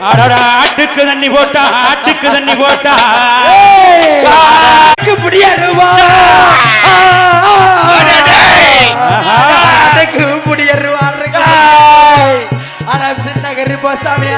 ஆட்டுக்கு தண்ணி போட்டா ஆட்டுக்கு தண்ணி போட்டா முடியருவா முடியருவா சின்ன கருப்பா சாமி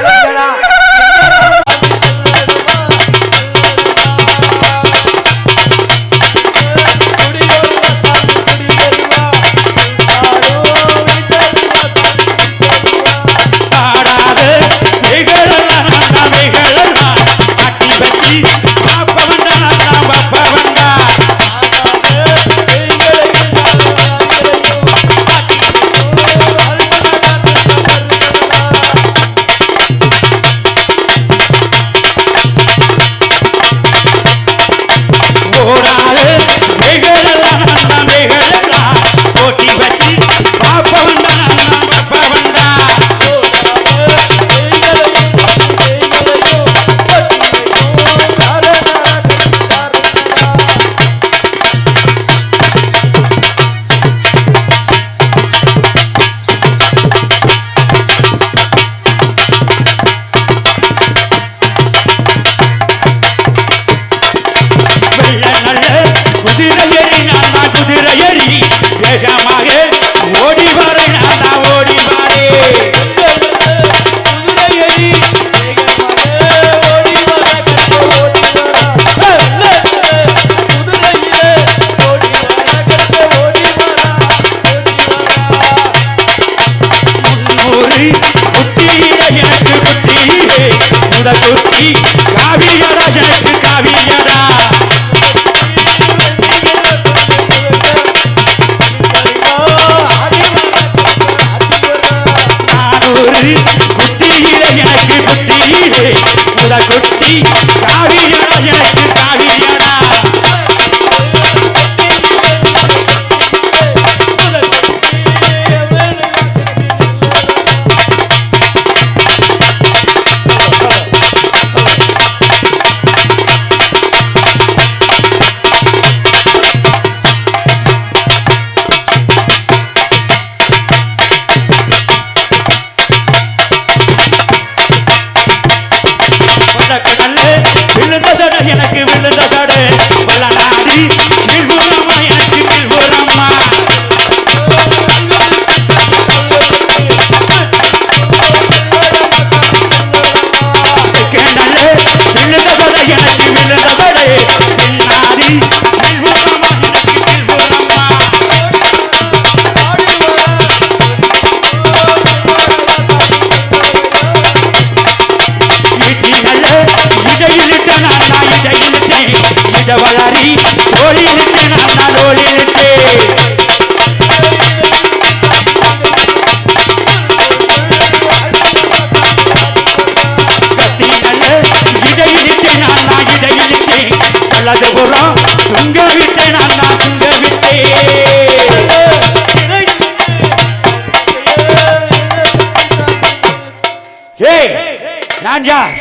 நான் யார்,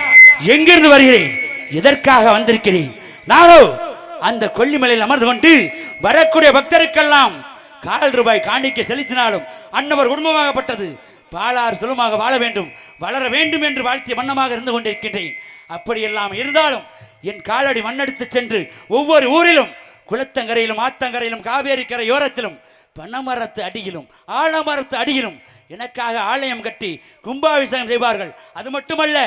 எங்கிருந்து வருகிறேன், எதற்காக வந்திருக்கிறேன்? நானோ அந்த கொல்லிமலையில் அமர்ந்து கொண்டு வரக்கூடிய பக்தருக்கெல்லாம் ₹1 காணிக்க செலுத்தினாலும் அன்னவர் குடும்பமாகப்பட்டது பாலாறு சுலமாக வாழ வேண்டும், வளர வேண்டும் என்று வாழ்த்திய வண்ணமாக இருந்து கொண்டிருக்கின்றேன். அப்படியெல்லாம் இருந்தாலும் என் காலடி மண்ணெடுத்து சென்று ஒவ்வொரு ஊரிலும் குளத்தங்கரையிலும் ஆத்தங்கரையிலும் காவேரி கரையோரத்திலும் பனமரத்து அடியிலும் ஆலமரத்து அடியிலும் எனக்காக ஆலயம் கட்டி கும்பாபிஷேகம் செய்வார்கள். அது மட்டுமல்ல,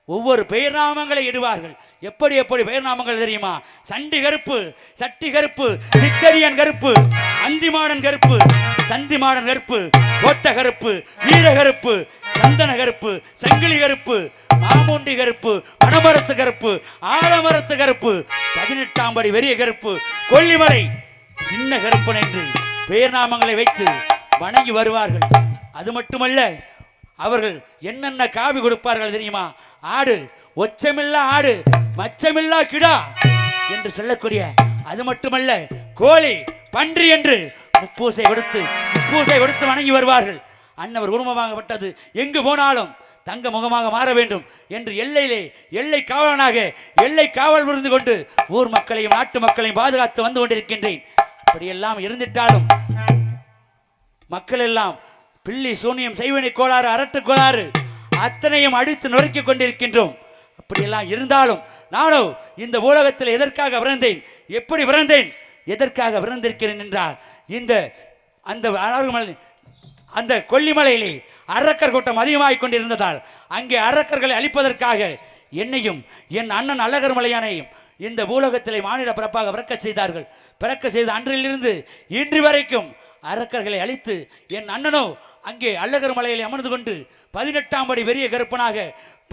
ஒவ்வொரு பெயர் நாமங்களை இடுவார்கள். எப்படி எப்படி பெயர் நாமங்கள் தெரியுமா? சண்டி கருப்பு, சட்டி கருப்பு, தித்தரியன் கருப்பு, அந்திமாடன் கருப்பு, சந்திமாடன் கருப்பு, கோட்ட கருப்பு, வீர கருப்பு, சந்தன கருப்பு, சங்கிலி கருப்பு, மாமுண்டி கருப்பு, பனமரத்து கருப்பு, ஆலமரத்து கருப்பு, 18ஆம் படி வெறிய கருப்பு, கொல்லிமலை சின்ன கருப்பன் என்று பெயர் நாமங்களை வைத்து வணங்கி வருவார்கள். அது மட்டுமல்ல, அவர்கள் என்னென்ன காவி கொடுப்பார்கள் தெரியுமா? ஆடு, ஒச்சமில்லா ஆடு, மச்சமில்லா கிடா என்று சொல்லக்கூடிய, அது மட்டுமல்ல, கோழி, பன்றி என்று முப்பூசை கொடுத்து வணங்கி வருவார்கள். அன்னவர் உருவமாகப்பட்டது எங்கு போனாலும் தங்க முகமாக மாற வேண்டும் என்று எல்லை காவலனாக எல்லை காவல் புரிந்து கொண்டு ஊர் மக்களையும் நாட்டு மக்களையும் பாதுகாத்து வந்து கொண்டிருக்கின்றேன். அப்படியெல்லாம் இருந்திட்டாலும் மக்கள் எல்லாம் பில்லி சூனியம், செய்வினை கோளாறு, அரட்டு கோளாறு, அத்தனையும் அடித்து நொறுக்கிக் கொண்டிருக்கின்றோம். அப்படியெல்லாம் இருந்தாலும் நானோ இந்த உலகத்தில் எதற்காக பிறந்தேன், எப்படி பிறந்தேன், எதற்காக பிறந்திருக்கிறேன் என்றால் இந்த அந்த கொல்லிமலையிலே அரக்கர் கூட்டம் அதிகமாகிக் கொண்டிருந்ததால் அங்கே அரக்கர்களை அழிப்பதற்காக என்னையும் என் அண்ணன் அழகர் மலையானையும் இந்த பூலோகத்திலே மானிட பிறப்பாக பிறக்க செய்தார்கள். பிறக்க செய்த அன்றிலிருந்து இன்று வரைக்கும் அரக்கர்களை அழித்து என் அண்ணனோ அங்கே அழகர் மலையில் அமர்ந்து கொண்டு 18ஆம் படி பெரிய கருப்பனாக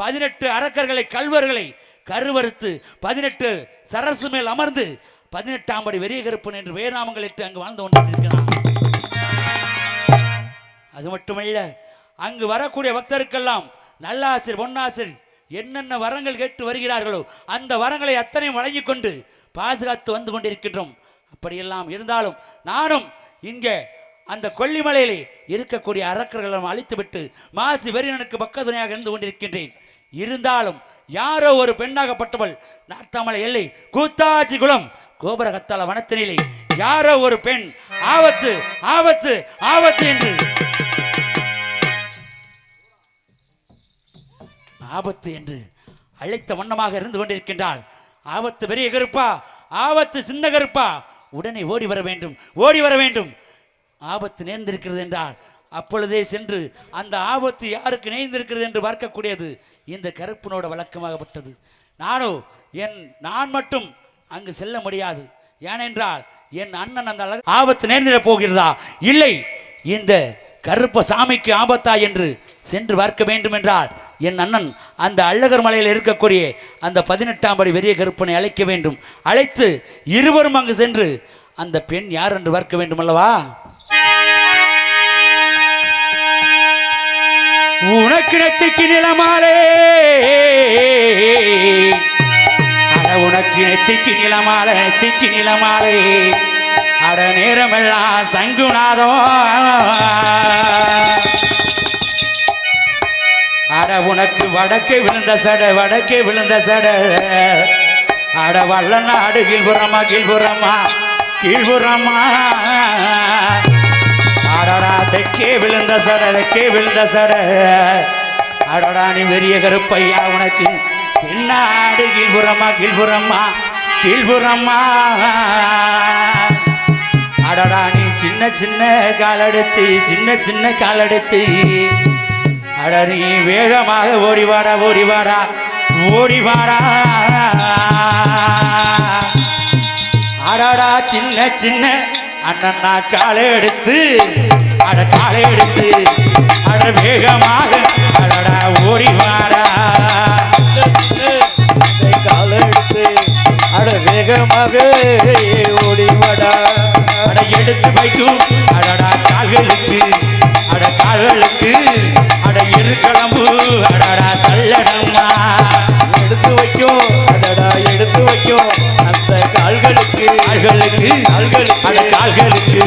18 அரக்கர்களை கல்வர்களை கருவறுத்து 18 சரசு மேல் அமர்ந்து 18ஆம் படி பெரிய கருப்பன் என்று வேறாமங்கள் இட்டு அங்கு வாழ்ந்து கொண்டிருக்கிறான். அது மட்டுமல்ல, அங்கு வரக்கூடிய பக்தருக்கெல்லாம் நல்லாசிர் பொன்னாசிர் என்னென்ன வரங்கள் கேட்டு வருகிறார்களோ அந்த வரங்களை அத்தனையும் வழங்கிக் கொண்டு பாதுகாத்து வந்து கொண்டிருக்கின்றோம். அப்படியெல்லாம் இருந்தாலும் நானும் இங்கே அந்த கொல்லிமலையிலே இருக்கக்கூடிய அரக்கர்களும் அழித்துவிட்டு மாசி வெறியனுக்கு பக்கத்துணையாக இருந்து கொண்டிருக்கின்றேன். இருந்தாலும் யாரோ ஒரு பெண்ணாகப்பட்டவள் நாட்டாமலை எல்லை கூத்தாச்சி குளம் கோபுர கத்தால வனத்தினிலே யாரோ ஒரு பெண் ஆபத்து ஆபத்து ஆபத்து என்று ஆபத்து என்று அழைத்த வண்ணமாக இருந்து கொண்டிருக்கின்றாள். ஆபத்து பெரிய கருப்பா, ஆபத்து சின்ன கருப்பா, உடனே ஓடி வர வேண்டும், ஓடி வர வேண்டும். ஆபத்து நேர்ந்திருக்கிறது என்றால் அப்பொழுதே சென்று அந்த ஆபத்து யாருக்கு நேர்ந்திருக்கிறது என்று பார்க்கக்கூடியது இந்த கருப்பனோட வழக்கமாகப்பட்டது. நான் மட்டும் அங்கு செல்ல முடியாது. ஏனென்றால் என் அண்ணன் அந்த ஆபத்து நேர்ந்திட போகிறதா, இல்லை இந்த கருப்ப சாமிக்கு ஆபத்தா என்று சென்று பார்க்க வேண்டும் என்றால் என் அண்ணன் அந்த அழகர் மலையில் இருக்கக்கூடிய அந்த 18ஆம் படி பெரிய கருப்பனை அழைக்க வேண்டும். அழைத்து இருவரும் அங்கு சென்று அந்த பெண் யார் என்று பார்க்க வேண்டும் அல்லவா. உனக்கு நெத்திக்கு நிலமாலே, அட உனக்கு நெத்திக்கு நிலமாலை, நெத்திக்கு நிலமாலை, அட நேரமெல்லாம் சங்குநாதம், அட உனக்கு வடக்கே விழுந்த சட, வடக்கே விழுந்த சட, அட வல்ல நாடு கீழ்புறமா கீழ்புறமா கீழ்புறமா, அடடா தெக்கே விழுந்த சட, தெக்கே விழுந்த சட, அடடா நீ பெரிய கருப்பையா உனக்கு தென்னாடு கீழ்புறமா கீழ்புறமா கீழ்புறமா, அடடா நீ சின்ன சின்ன காலெடுத்து சின்ன சின்ன காலெடுத்து, அட நீ வேகமாக ஓடிவாடா ஓடிவாடா ஓடிவாடா, அடடா சின்ன சின்ன அண்ணா காலை எடுத்து, அட காலை எடுத்து, அட வேகமாக அடடா ஓடிவாடா, காலை எடுத்து அட வேகமாக ஓடிவாடா, அட எடுத்து வைக்கும் அடடா கால்களுக்கு, அட கால்களுக்கு, அட இருக்கிளம்பு அடடா சல்லடம்மா, எடுத்து வைக்கும் அடடா எடுத்து வைக்கும் அந்த கால்களுக்கு கால்களுக்கு கால்களுக்கு அட கால்களுக்கு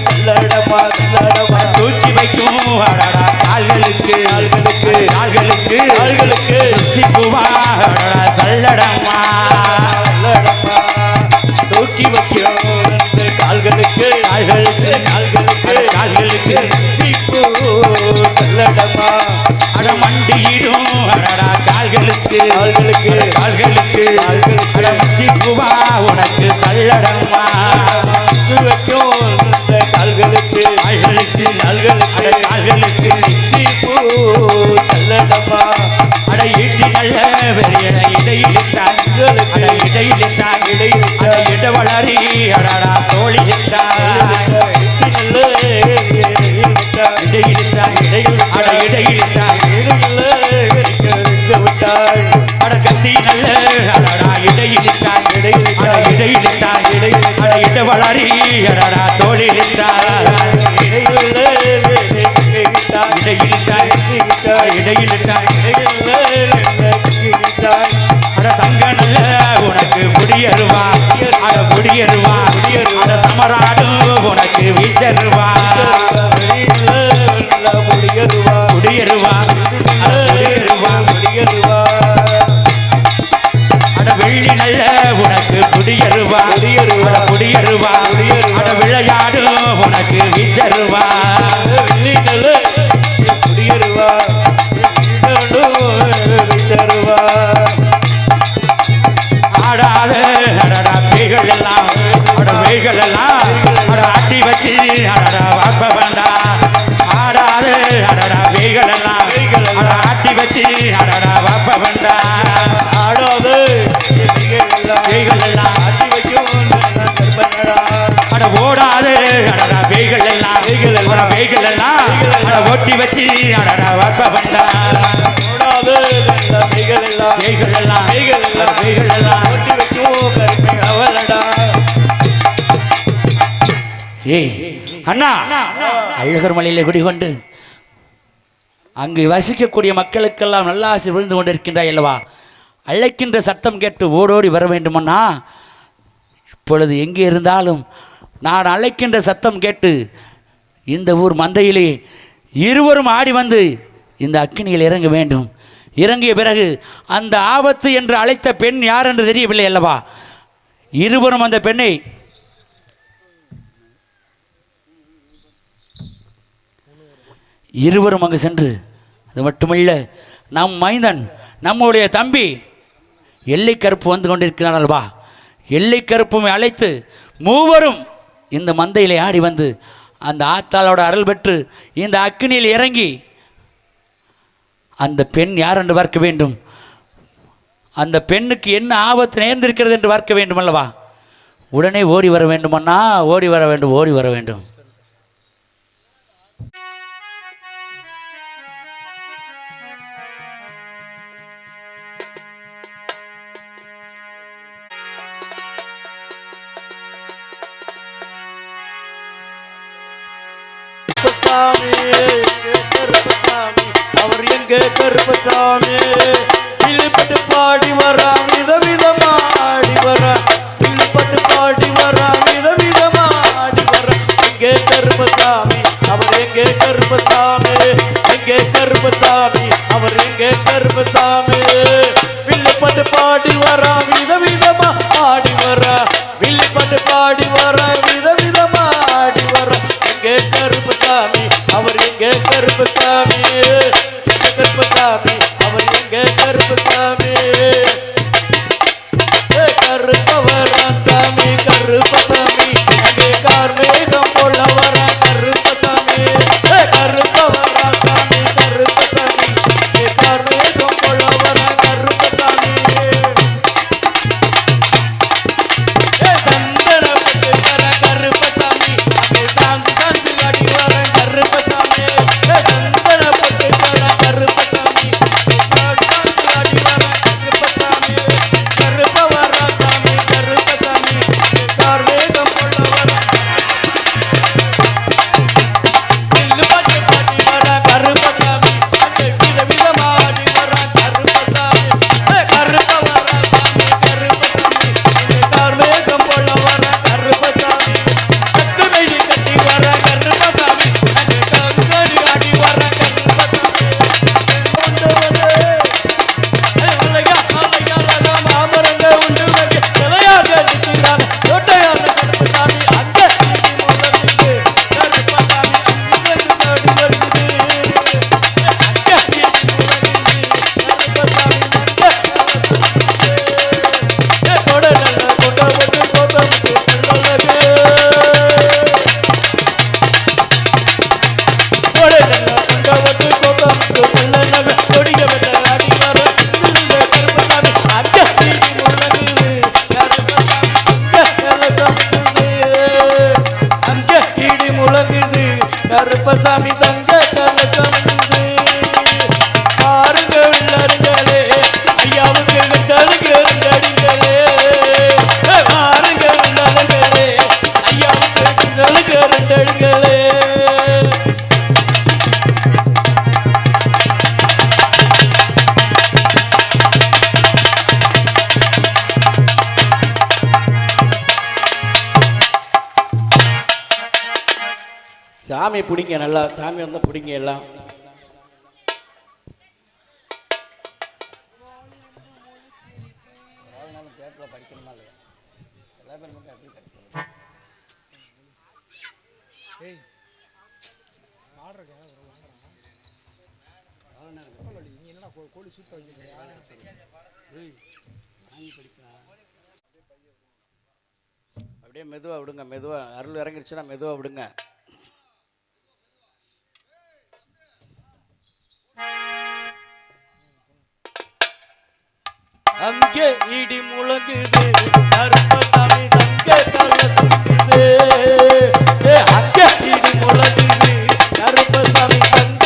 கல்லடமா கல்லடமா, தூக்கி வைக்கும் அடடா கால்களுக்கு கால்களுக்கு கால்களுக்கு கால்களுக்கு சிக்குவா அடடா சல்லடம்மா, கல்லடமா தூக்கி வைக்கும் அந்த கால்களுக்கு கால்களுக்கு கால்களுக்கு கால்களுக்கு கல்லடமா, அட மண்டியிடும் அடடா கால்களுக்கு கால்களுக்கு கால்களுக்கு அட சிக்குவா உனக்கு சல்லடம்மா, வைக்கும் அந்த கால்களுக்கு கால்களுக்கு கால்களுக்கு அட கால்களுக்கு சீப்பு செல்லடமா, அட ஈட்டி நல்ல பெரிய இடையிலிட்டாய், அட இடையிலிட்டாய், அட இட வளரி அடடா தோழியிட்டாய், இடையிலிட்டாய், அட இடையிலிட்டாய், அட கத்தி நல்ல அடடா இடையிலிட்டாய், அட இடையிலிட்டாய், அட இட வளரி அடடா தோழியிலிட்டாய், இடையிலிட்டாய், இடையிலிட்டாய், அட தங்க நல்ல உனக்கு குடியருவா, அட குடியருவா, அட சமராடும் உனக்கு வீச்சருவா, குடியருவா, குடியருவா, அட வெள்ளி நல்ல உனக்கு குடியருவா, அட குடியருவா, அட விளையாடும் உனக்கு வீச்சருவா, குடியருவா கட்டி வச்சு அடடா வாப்ப வந்தா ஓடாது மெய்கள் எல்லாம் கைகள் எல்லாம் மெய்கள் எல்லாம் கைகள் எல்லாம் ஒட்டி வைக்கும் கருமை அவளடா. ஏய் அண்ணா அழகர் மலையிலே குடிகொண்டு அங்கு வசிக்கக்கூடிய மக்களுக்கெல்லாம் நல்லாசி விழுந்து கொண்டிருக்கின்றாய் அல்லவா? அழைக்கின்ற சத்தம் கேட்டு ஓடோடி வர வேண்டுமன்னா இப்பொழுது எங்கே இருந்தாலும் நான் அழைக்கின்ற சத்தம் கேட்டு இந்த ஊர் மந்தையிலே இருவரும் ஆடி வந்து இந்த அக்கினியில் இறங்க வேண்டும். இறங்கிய பிறகு அந்த ஆபத்து என்று அழைத்த பெண் யார் என்று தெரியவில்லை அல்லவா? இருவரும் அந்த பெண்ணை இருவரும் அங்கு சென்று, அது மட்டுமில்ல நம் மைந்தன் நம்முடைய தம்பி எல்லை கருப்பு வந்து கொண்டிருக்கிறார் அல்லவா? எல்லை கருப்புமை அழைத்து மூவரும் இந்த மந்தையிலே ஆடி வந்து அந்த ஆத்தாளோட அருள் பெற்று இந்த அக்கினியில் இறங்கி அந்த பெண் யார் என்று பார்க்க வேண்டும். அந்த பெண்ணுக்கு என்ன ஆபத்து நேர்ந்திருக்கிறது என்று பார்க்க வேண்டும் அல்லவா? உடனே ஓடி வர வேண்டுமன்னா ஓடி வர வேண்டும், ஓடி வர வேண்டும். கருப்பசாமி அவர் எங்க கருப்பசாமி வில்லுப்பட்டு பாடி வரான் விதவிதமா ஆடி வரான் வில்லுப்பட்டு பாடி வரான் விதவிதமா ஆடி வரான். எங்கே கருப்பசாமி அவர் எங்கே கருப்பசாமி எங்கே கருப்பசாமி அவர் எங்கே கருப்பசாமி வில்லுப்பட்டு பாடி வரான் விதவிதமா ஆடி வரான் வில்லுப்பட்டு பாடி வரான் விதவிதமா ஆடி வரான். எங்கே கருப்பசாமி அவர் எங்கே கருப்பசாமி கருப்பசாமி அவர் எங்கே கருப்பசாமி கருப்பவரா சாமி கருப்பசாமி அங்கே கார்மேகம் போல வரா கருப்பசாமி கருப்பவரா சாமி கருப்பசாமி அங்கே கார்மேகம் போல வரா கருப்பசாமி சந்தன பட்டு வர கருப்பசாமி அங்கே சாந்தி சாந்தி அடி வர கருப்பசாமி சந்தன பட்டு வர கருப்பசாமி சாந்தி சாந்தி அடி வர கருப்பசாமி கருப்பவரா சாமி கருப்பசாமி கார்மேகம் போல வர வில்லு பாட்டு பாடி வர கருப்பசாமி அங்கே விதவிதமாடி வர கருப்பசாமி கருப்பவரா சாமி கருப்பசாமி கார்மேகம் போல வர கருப்பசாமி கச்சுமைடி கட்டி வர கருப்பசாமி அங்கே கருங்கடி ஆடி வர கருப்பசாமி கொண்டவனே அலையா அலையா அழகா மாமரங்க உண்டு வகை தலையாக இருக்கிறான் கோட்டையான கருப்பசாமி அங்கே நீதி முழங்குது கருப்பசாமி அங்கிருந்து நாடி வருகுது அங்கே நீதி முழங்குது கருப்பசாமி அங்கே கொட நல்ல கொண்ட விட்டு கொண்ட விட்டு நல்லழகு கொட நல்ல கொண்ட விட்டு கொண்ட விட்டு நல்லழகு கொடிக விட்ட அடி வர கருப்பசாமி அங்கே நீதி முழங்குது கருப்பசாமி அங்கே இடி முழங்குது கருப்பசாமி தங்க கலசமுது பாருங்க உள்ளருங்களே ஐயாவுக்கு தடுங்க அடிங்களே பாருங்க உள்ளருங்களே ஐயாவுக்கு தடுங்க அடிங்களே சாமி பிடிங்க நல்லா சாமி வந்தா பிடிங்க எல்லாம் அப்படியே மெதுவா விடுங்க மெதுவா அருள் இறங்கிருச்சுன்னா மெதுவா விடுங்க. அங்கே இடி முழங்குது கருப்பசாமி தங்க கலசமுது அங்கே இடி முழங்குது கருப்பசாமி தங்க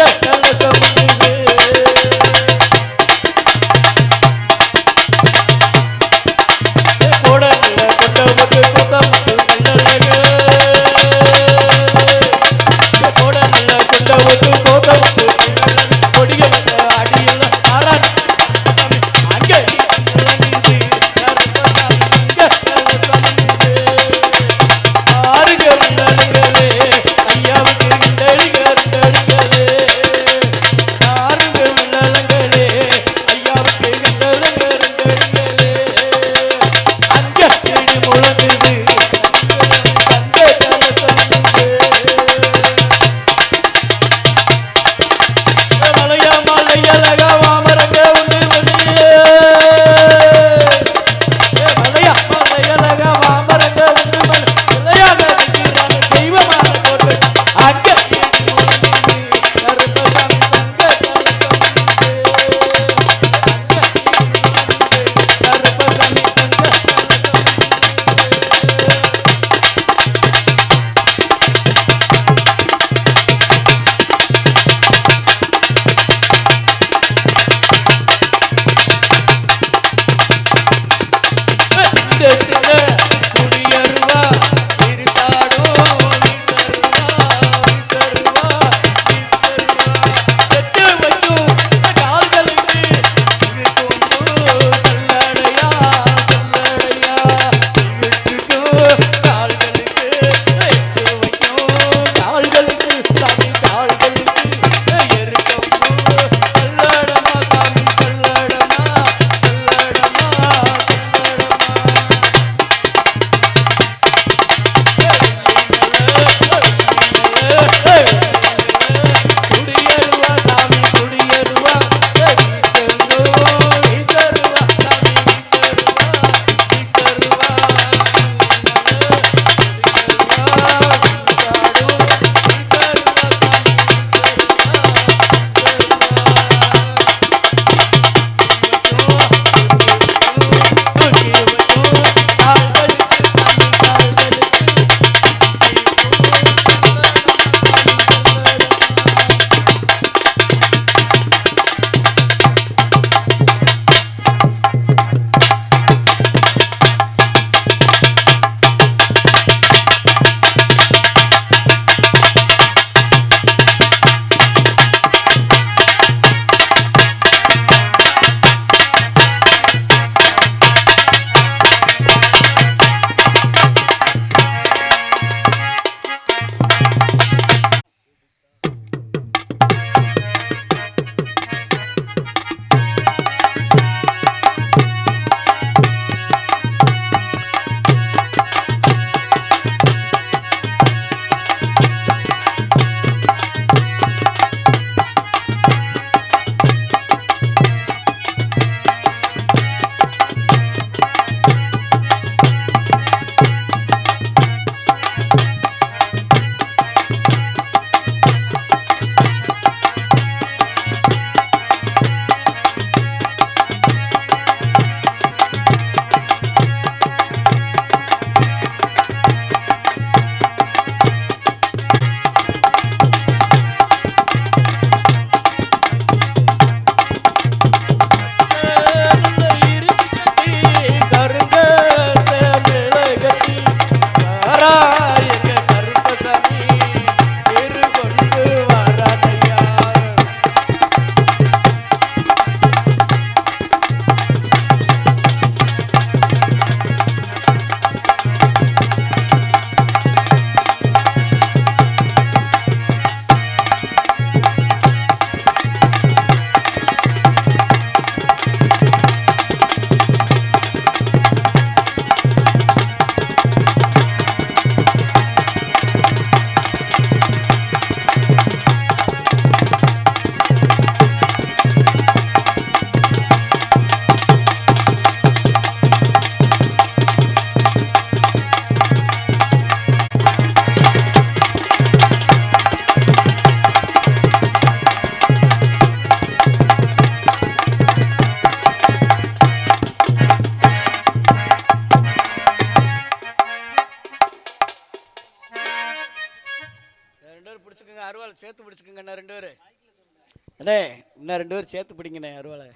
அண்ணே இன்னும் 2 பேரும் சேர்த்து பிடிங்கண்ணே அருவாளை.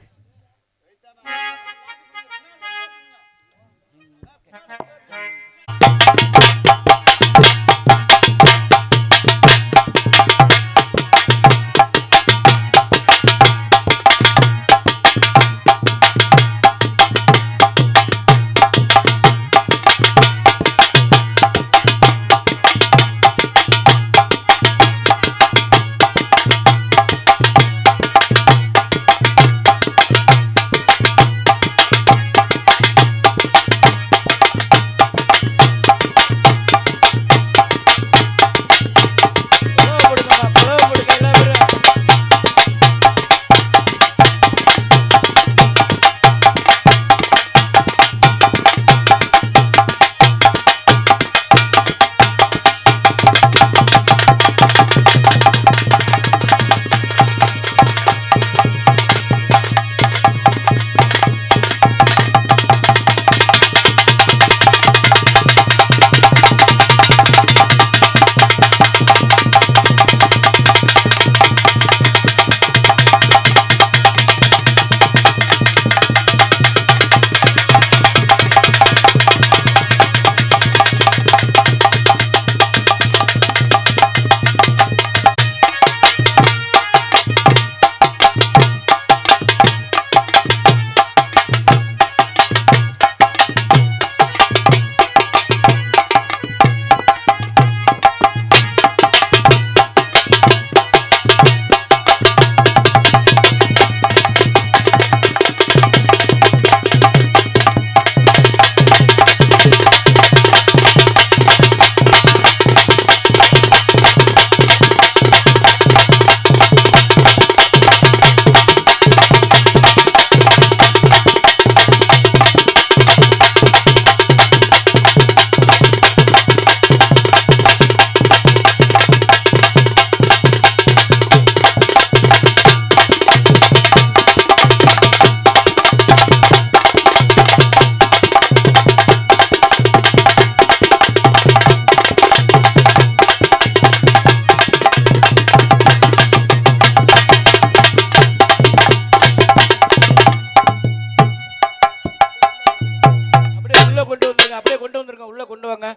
உள்ள கொண்டு வாங்க.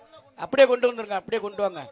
அப்படியே கொண்டு வந்துருங்க. அப்படியே கொண்டு வாங்க.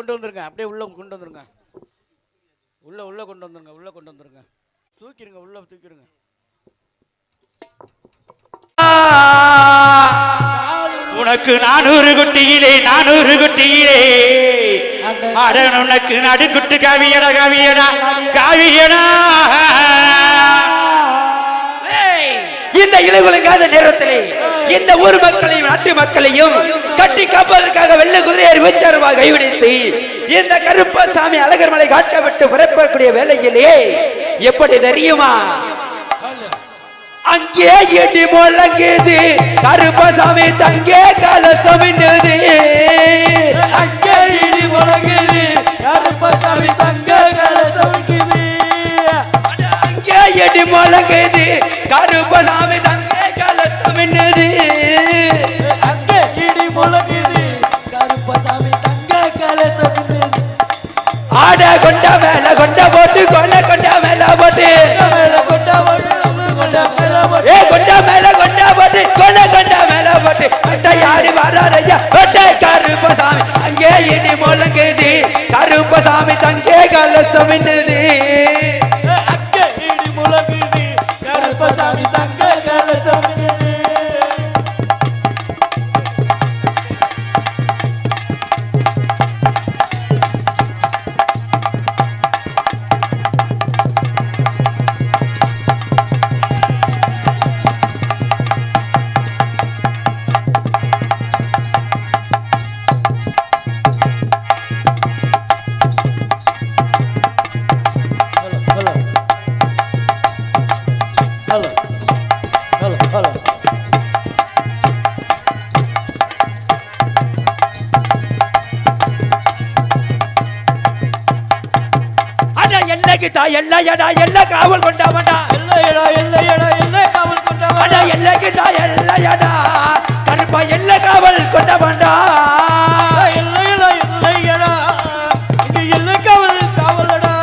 கொண்டு வந்துருங்க, அப்படியே உள்ள கொண்டு வந்துருங்க, உள்ள கொண்டு வந்துருங்க, உள்ள கொண்டு வந்துருங்க, தூக்கிடுங்க, உள்ள தூக்கிடுங்க. உனக்கு 400 குட்டியிலே 400 குட்டியிலே அடன் உனக்கு நடுக்குட்டு காவியடா காவியடா காவியடா. இந்த இலகுலங்காத நேரத்திலே இந்த ஊர் மக்களையும் நாட்டு மக்களையும் கட்டி காப்பதற்காக வெள்ள குதிரையை விச்சாரமாக கைவிடித்து இந்த கருப்பசாமி அழகர் மலை காட்டப்பட்டு புறப்படக்கூடிய வேலையிலே எப்படி தெரியுமா, அங்கே இடி முழங்குது கருப்பசாமி தங்கே கலசமின்னது, அங்கே இடி முழங்குது கருப்பசாமி தங்க கலசமிக்குது, அங்கே இடி முழங்குது கருப்பசாமி தங்கே கலசமின்னது, அங்கே இடி முழங்குது கருப்பசாமி தங்க கலசமிக்குது. ஆட கொண்ட மேல கொண்ட போட்டு கொண்ட கொண்ட மேல போட்டு ஏ கொண்ட மேல கொண்ட போட்டு கொண்ட கொண்ட மேல போட்டு அட்டையாடி வராரையா ஒட்டை கருப்பசாமி அங்கே இடி முழங்குது கருப்பசாமி தங்கே கலசமின்னது, அங்கே இடி முழங்குது கருப்பசாமி தங்க கலசமிக்குது. எல்லையடா எல்லை காவல் கொண்டாவண்டா எல்லை காவல் கொண்டவன் எல்லைக்குதா எல்லையடா கருப்பா எல்லை காவல் கொண்டாவண்டா எல்லையடா இங்க எல்லை காவல் காவலடா.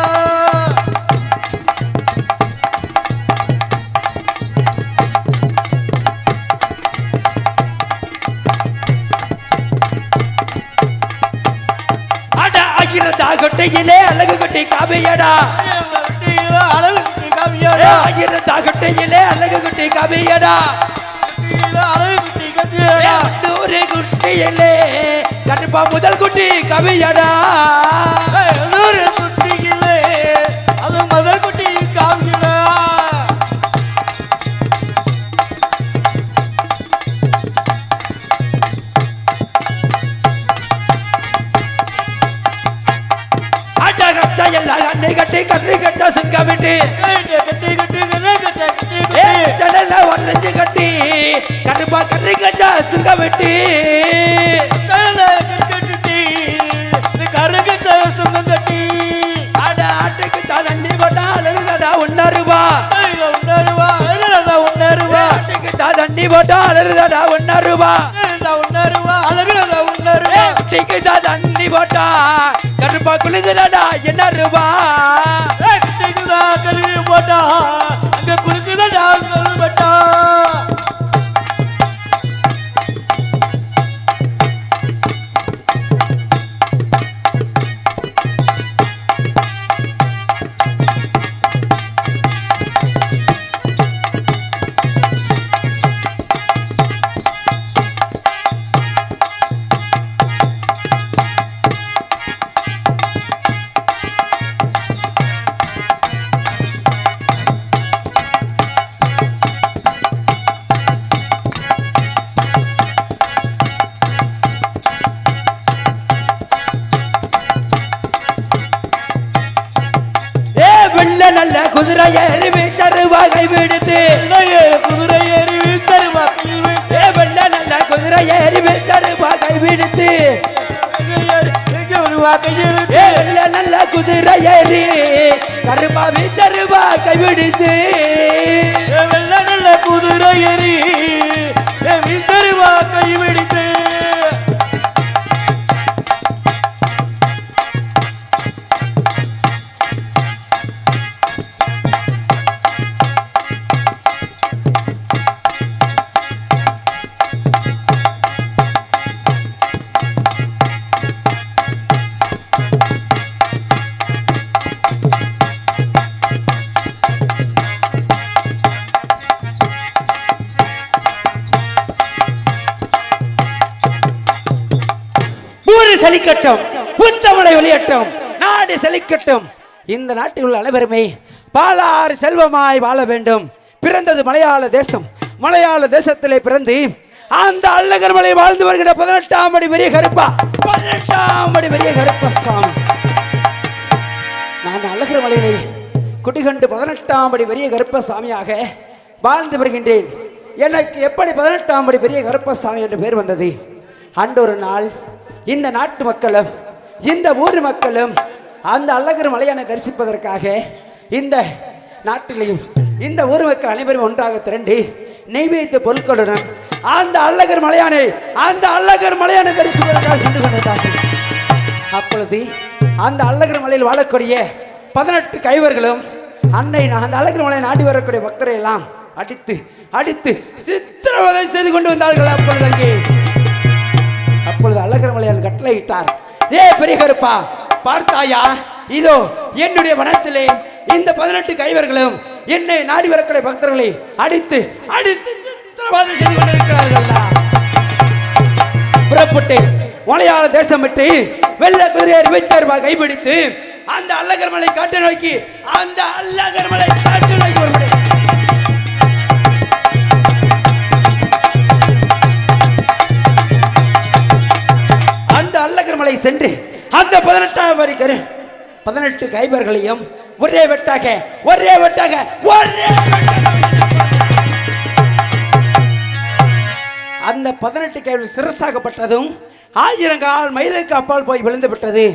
அட ஆகிரதா கொட்டையிலே அழகு கொட்டை காவியடா, அழகு காவியடா, ஆகிரதா கொட்டையிலே அழகு கொட்டை காவியடா, அழகு காவியடா, நூறு குட்டியிலே கருப்பா முதல் குட்டி கவியடா, நூறு குட்டிகளே அது முதல் குட்டி காவியடா. அடகச்சா எல்லா கண்ணை கட்டி கண்ணை கச்சா சுங்கமிட்டு ஜனல ஒன்றஞ்சு கட்டி கருப்பா கண்ணை கச்சா சுங்கமிட்டு அட ஆட்டுக்கு தான் தண்ணி போட்டா அழுகுதடா 1 ரூபா, ஆட்டுக்கு தான் தண்ணி போட்டா அழுகுதடா 1 ரூபா, குட்டிக்கு தான் தண்ணி போட்டா கருப்பா குலுங்குதடா என்ன ரூபா, போட்டா அங்க குறுக்குதடா பட்டா. நல்ல குதிரை ஏறி வீச்சருவா கைவிடுத்து, குதிரை ஏறி வீச்சருவா கைவிடுத்து, வெள்ள நல்ல குதிரை ஏறி வீச்சருவா கைவிடுத்து, வெள்ள நல்ல குதிரை ஏறி கருப்பா வீச்சருவா கைவிடுத்து, வெள்ள நல்ல குதிரை ஏறி வீச்சருவா கைவிடுத்து. ஊரு செழிக்கட்டும், புத்தமலை ஒளியட்டும், நாடு செழிக்கட்டும். இந்த நாட்டில் உள்ள அனைவருமே பாலாறு செல்வமாய் வாழ வேண்டும். பிறந்தது மலையாள தேசம். மலையாள தேசத்திலே பிறந்து அந்த அழகர் மலை வாழ்ந்து வருகிற 18ஆம் அடி பெரிய கருப்பா, 18ஆம் அடி பெரிய கருப்பசாமி. நான் அழகர் மலையிலே குடிகண்டு 18ஆம் அடி பெரிய கருப்பசாமியாக வாழ்ந்து வருகின்றேன். எனக்கு எப்படி 18ஆம் அடி பெரிய கருப்பசாமி என்று பேர் வந்தது? அன்றொரு நாள் இந்த நாட்டு மக்களும் இந்த ஊர் மக்களும் அந்த அழகர் மலையானை தரிசிப்பதற்காக இந்த நாட்டிலையும் இந்த ஊர் மக்கள் அனைவரும் ஒன்றாக திரண்டு நெய்வேத்திய பொருட்களுடன் அந்த அழகர் மலையானை தரிசிப்பதற்காக சென்று கொண்டிருந்தார்கள். அப்பொழுது அந்த அழகர் மலையில் வாழக்கூடிய 18 கைவர்களும் அன்னை அந்த அழகர் மலையை நாடி வரக்கூடிய பக்தரை எல்லாம் அடித்து அடித்து சித்திரவதை செய்து கொண்டு வந்தார்கள். அப்பொழுது அழகர் மலையான் கட்டளையிட்டார், ஏ பெரிய கருப்பா, பார்த்தாயா, இதோ என்னுடைய வனத்திலே இந்த 18 கைவர்களும் என்னை நாடி வரக்கூடிய பக்தர்களை அடித்து அடித்து சித்திரவதை செய்து கொண்டிருக்கிறார்கள். புறப்பட்டு மலையாள தேசம் விட்டு வெள்ள குதிரையர் வீச்சர்வா கைப்பிடித்து அந்த அழகர் மலை காட்டு நோக்கி வருகிறேன். அந்த அழகர் மலை சென்று அந்த 18 கைவர்களையும் ஒரே வெட்டாக அந்த 18 கைவர்கள் சிரசாகப்பட்டதும் 1000 கால் மயிலுக்கு அப்பால் போய் விழுந்து விட்டது.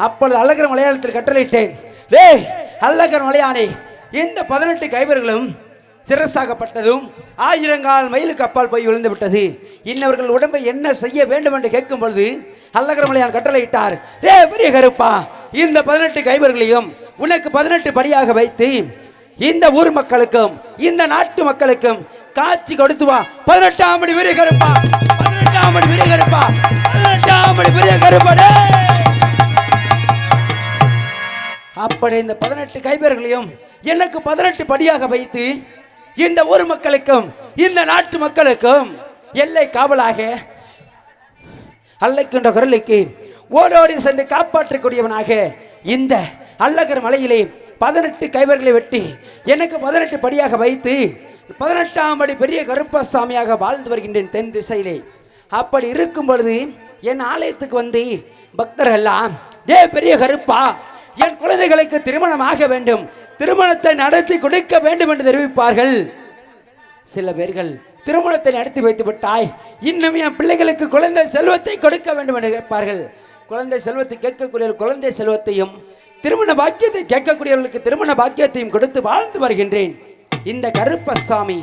அப்பொழுது அழகர் மலையாளத்தில் கட்டளையிட்டேன், டேய் அழகர் மலையானே, இந்த 18 கைவர்களும் சிரசாகப்பட்டதும் 1000 கால் மயிலுக்கு அப்பால் போய் விழுந்து விட்டது. இன்னவர்கள் உடம்பை என்ன செய்ய வேண்டும் என்று கேட்கும் பொழுது அழகர் மலையான் கட்டளையிட்டார், ஏ பெரிய கருப்பா, இந்த 18 கைவர்களையும் உனக்கு 18 படியாக வைத்து இந்த ஊர் மக்களுக்கும் இந்த நாட்டு மக்களுக்கும் காட்சி கொடுத்து வா. 18ஆம் அடி பெரிய கருப்பா, 18ஆம் அடி பெரிய கருப்பா, 18ஆம் அடி பெரிய கருப்பா. அப்படி இந்த 18 கைவர்களையும் எனக்கு 18 படியாக வைத்து இந்த ஊர் மக்களுக்கும் இந்த நாட்டு மக்களுக்கும் எல்லை காவலாக அழைக்கின்ற குரலுக்கு ஓடோடி சென்று காப்பாற்றக்கூடியவனாக இந்த அழகர் மலையிலே 18 கைவர்களை வெட்டி எனக்கு 18 படியாக வைத்து 18ஆம் அடி பெரிய கருப்பசாமியாக வாழ்ந்து வருகின்றேன் தென் திசையிலே. அப்படி இருக்கும் பொழுது என் ஆலயத்துக்கு வந்து பக்தர்கள் எல்லாம், ஏ பெரிய கருப்பா, என் குழந்தைகளுக்கு திருமணமாக வேண்டும், திருமணத்தை நடத்தி கொடுக்க வேண்டும் என்று தெரிவிப்பார்கள். சில பேர்கள் திருமணத்தை நடத்தி வைத்து விட்டாய், இன்னும் என் பிள்ளைகளுக்கு குழந்தை செல்வத்தை கொடுக்க வேண்டும் என்று கேட்பார்கள். குழந்தை செல்வத்தை கேட்கக்கூடிய குழந்தை செல்வத்தையும் திருமண பாக்கியத்தை கேட்கக்கூடியவர்களுக்கு திருமண பாக்கியத்தையும் கொடுத்து வாழ்ந்து வருகின்றேன் இந்த கருப்பசாமி.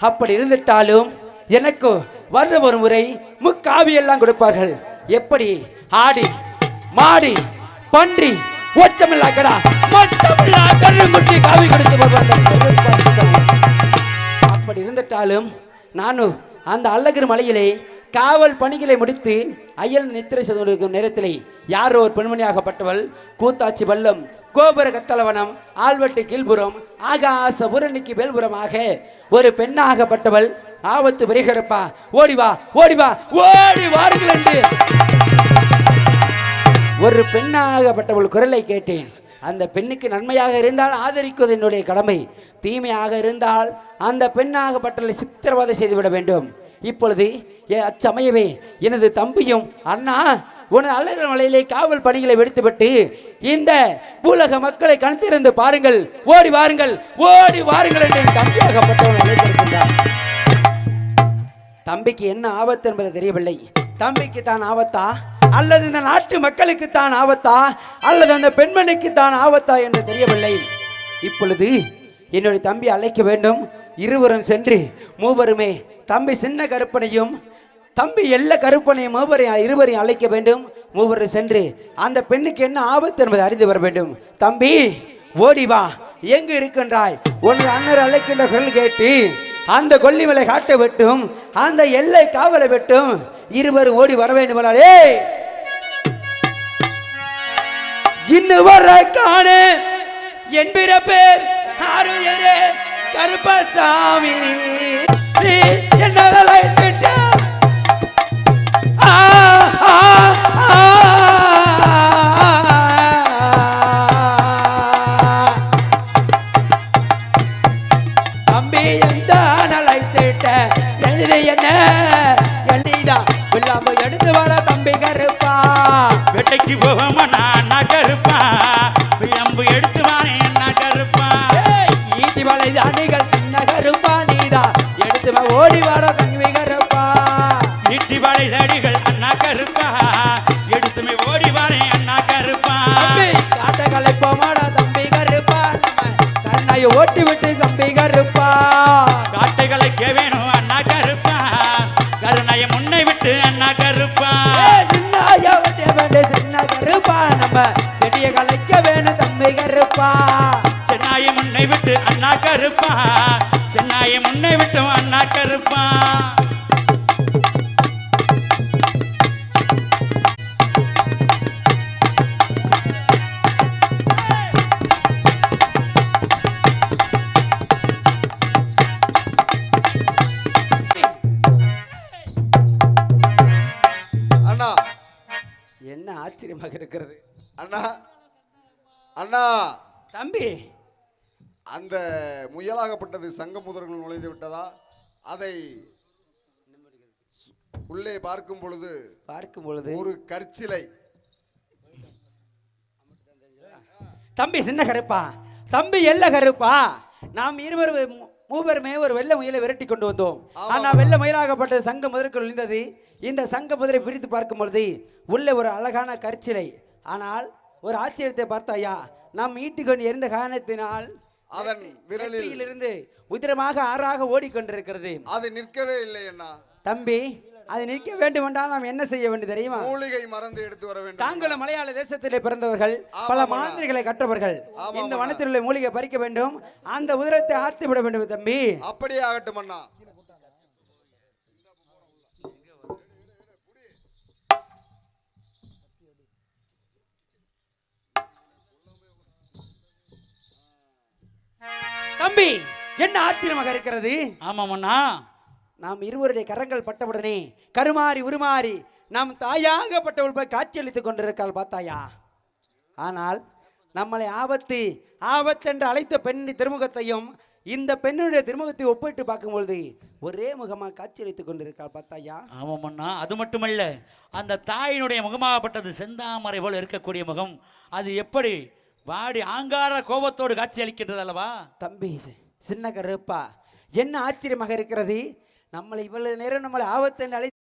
அப்படி இருந்துட்டாலும் எனக்கு வருட ஒரு முறை முக்காவி எல்லாம் கொடுப்பார்கள். எப்படி? ஆடி மாடி பன்றி ஒச்சமில்லா கடா மொச்சமில்லா கருங்குட்டி காவி கொடுத்து வருவார்கள். அப்படி இருந்துட்டாலும் நானும் அந்த அழகர் மலையிலே காவல் பணிகளை முடித்து அயல் நித்திரை செய்து நேரத்திலே யாரோ ஒரு பெண்மணியாகப்பட்டவள் கூத்தாச்சி வல்லம் கோபுர கத்தலவனம் ஆழ்வட்டு கீழ்புறம் ஆகாச புரணிக்கு மேல்புறமாக ஒரு பெண்ணாகப்பட்டவள் ஆபத்து விரைகிறப்பா, ஓடிவா ஓடிவா ஓடி வாருங்கள் என்று ஒரு பெண்ணாகப்பட்டவள் குரலை கேட்டேன். அந்த பெண்ணுக்கு நன்மையாக இருந்தால் ஆதரிக்குவது என்னுடைய கடமை, தீமையாக இருந்தால் அந்த பெண்ணாகப்பட்டவளை சித்திரவதை செய்துவிட வேண்டும். இப்பொழுது அச்சமயமே எனது தம்பியும், அண்ணா உனது அழகர் மலையிலே காவல் பணிகளை வெடித்துவிட்டு இந்த பூலக மக்களை கணத்திருந்து பாருங்கள், ஓடி வாருங்கள் என்று என் தம்பியாகப்பட்டவன் அழைத்திருக்கின்றார். தம்பிக்கு என்ன ஆபத்து என்பது தெரியவில்லை. தம்பிக்கு தான் ஆபத்தா அல்லது இந்த நாட்டு மக்களுக்கு தான் ஆபத்தா அல்லது அந்த பெண்மணிக்கு தான் ஆபத்தா என்று தெரியவில்லை. இப்பொழுது என்னுடைய தம்பி அழைக்க வேண்டும். இருவரும் சென்று மூவருமே தம்பி சின்ன கருப்பனையும் தம்பி எல்லா கருப்பனையும் இருவரையும் அழைக்க வேண்டும். மூவரும் சென்று அந்த பெண்ணுக்கு என்ன ஆபத்து என்பதை அறிந்து வர வேண்டும். தம்பி ஓடி வா, எங்கு இருக்கின்றாய்? உனது அண்ணர் அழைக்கின்ற குரல் கேட்டு அந்த கொல்லிமலை காட்ட வெட்டும் அந்த எல்லை காவலை வெட்டும் இருவரும் ஓடி வர வேண்டும். இன்னும் வர காண என் பேர் கருப்பசாமி என்ன வில்லாம்பு எடுத்து வர தம்பி கருப்பா வேட்டைக்கு போகமானா அண்ணா கருப்பா விளம்பு எடுத்து வானே அண்ணா கருப்பா ஈட்டி வலை தாண்டிகள் சின்ன கருப்பா நீதா எடுத்து வா ஓடி வர தம்பி கருப்பா ஈட்டி வாழை தடிகள் அண்ணா கருப்பா எடுத்துமே ஓடி வானே அண்ணா கருப்பா காட்ட கலைப்போமாடா தம்பி கருப்பா கண்ணாயை ஓட்டி விட்டு தம்பி கருப்பா காட்டைகளை வேணும் அண்ணா கருப்பா கருணைய முன்னை விட்டு அண்ணா கருப்பா சின்ன ஐயா வெட்ட வேண்டிய சின்ன கருப்பா நம்ம செடியை கலைக்க வேணும் தம்பி கருப்பா சென்னாயை முன்னை விட்டு அண்ணா கருப்பா சென்னாயை முன்னை விட்டு அண்ணா கருப்பா அண்ணா என்ன ஆச்சரியமாக இருக்கிறது அண்ணா அண்ணா தம்பி அந்த முயலாகப்பட்டது சங்க முதல்கள் நுழைந்து விட்டதா? அதை உள்ளே பார்க்கும் பொழுது ஒரு கற்சிலை. தம்பி சின்ன கருப்பா தம்பி எல்ல கருப்பா நாம் இருவர் மூவருமே ஒரு வெள்ளை முயலை விரட்டி கொண்டு வந்தோம். ஆனா வெள்ளை முயலாகப்பட்ட சங்க முதற்குள் இருந்தது. இந்த சங்க முதலை பிரித்து பார்க்கும் பொழுது உள்ள ஒரு அழகான கற்சிலை. ஆனால் ஒரு ஆச்சரியத்தை பார்த்தாயா, நாம் ஈட்டிக்கொண்டு இருந்த காரணத்தினால் அதன் விரலில் இருந்து உதிரமாக ஆறாக ஓடிக்கொண்டிருக்கிறது. அது நிற்கவே இல்லை அண்ணா. தம்பி அது நிற்க வேண்டும் என்றால் நாம் என்ன செய்ய வேண்டும் தெரியுமா? மூலிகை மறந்து எடுத்து வர வேண்டும். தாங்களும் மலையாள தேசத்திலே பிறந்தவர்கள், பல மாந்திரிகளை கற்றவர்கள். இந்த வனத்தில் உள்ள மூலிகை பறிக்க வேண்டும், அந்த உதிரத்தை ஆத்தி விட வேண்டும் தம்பி. அப்படியே ஆகட்டும் அண்ணா. தம்பி என்ன ஆச்சரியமாக இருக்கிறது. ஆமாமண்ணா, நாம் இருவருடைய கரங்கள் பட்டவுடனே கருமாறி உருமாறி நாம் தாயாகப்பட்டவள் போய் காட்சியளித்துக் கொண்டிருக்காள் பார்த்தாயா. ஆனால் நம்மளை ஆபத்தென்று அழைத்த பெண்ணின் திருமுகத்தையும் இந்த பெண்ணுடைய திருமுகத்தை ஒப்பிட்டு பார்க்கும்பொழுது ஒரே முகமாக காட்சியளித்துக் கொண்டிருக்காள் பார்த்தாயா. ஆமாமண்ணா, அது மட்டுமல்ல, அந்த தாயினுடைய முகமாகப்பட்டது செந்தாமரை போல இருக்கக்கூடிய முகம், அது எப்படி வாடி ஆங்கார கோபத்தோடு காட்சி அளிக்கின்றது அல்லவா? தம்பி சின்ன கருப்பா என்ன ஆச்சரியமாக இருக்கிறது. நம்மளை இவ்வளவு நேரம் நம்மளை ஆபத்தென்று அழைத்து